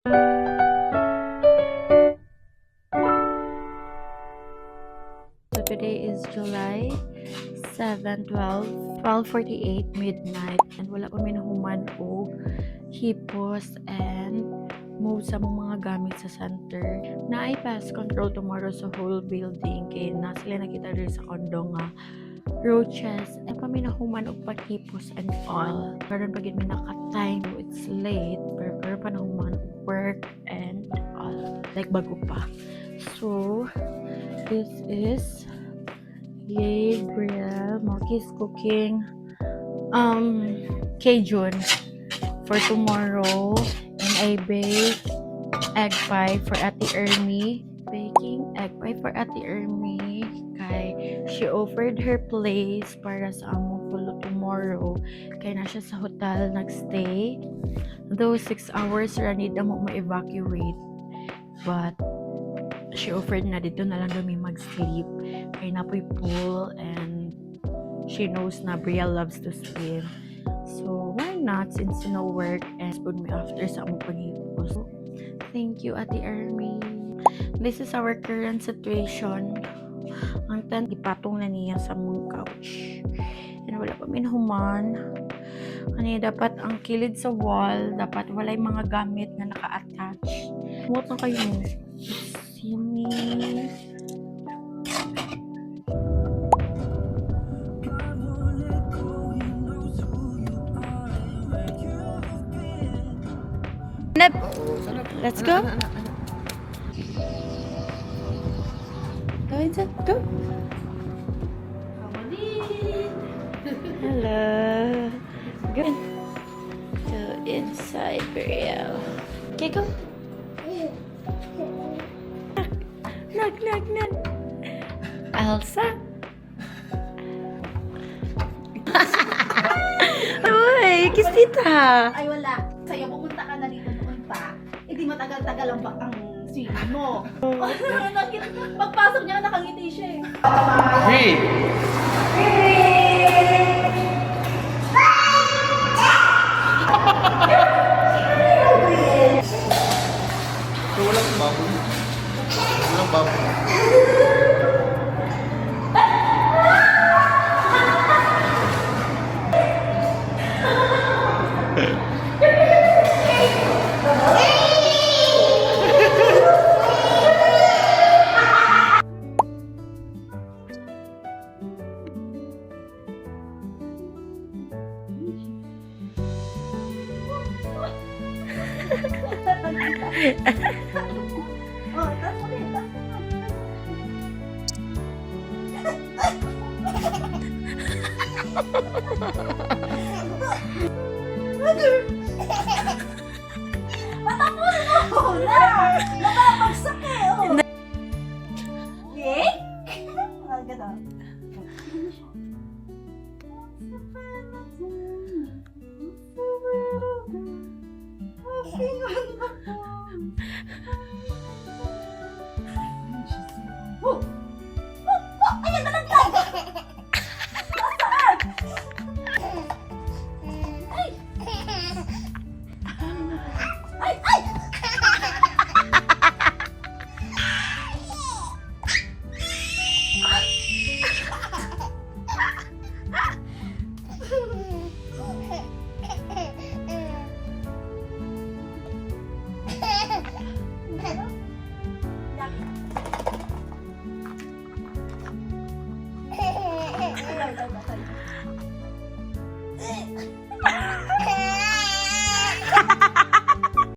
So today is July 7, 12:48 midnight, and wala pa minahuman og hipos and move sa mga gamit sa center. Na pass control tomorrow sa whole building kay na sila nakita rin sa condo nga roaches and pa minahuman og paghipos and all. Karon pagid mi naka-time, it's late pero pa nahuman work and all like bago pa. So this is Gabriel Moki's cooking Cajun for tomorrow, and I bake egg pie for Ate Ermi. Baking egg pie for Ate Ermi kay she offered her place para sa among pulo tomorrow kay na siya sa hotel nagstay. Though 6 hours ra need mo ma-evacuate, but she offered na dito na lang kami mag-sleep kay napoy pool and she knows na Bria loves to swim, so why not since no work and put me after sa among paghipos. So, thank you Ate Ermi. This is our current situation. Ang tent ipatong na niya sa mong couch and wala pa minhuman. Ano dapat ang kilid sa wall dapat walay mga gamit na naka-attach. Muot na kayo. Yummy. Let's go. Go inside. Go. Hello. Go inside, Burial. Okay, go. Knock, knock, knock. Elsa? Uy, kiss tita. Ay, wala. Sa'yo, pumunta ka na dito noon pa. Eh, di matagal-tagal ang swimming mo. Pagpasok niya, nakangiti siya eh. Hey! So, walang baboy. Walang baboy. Oh, tapos ulit, Matapos mo! Wala! Napapagsak eh! Oh. Eh? Ah, gano'n.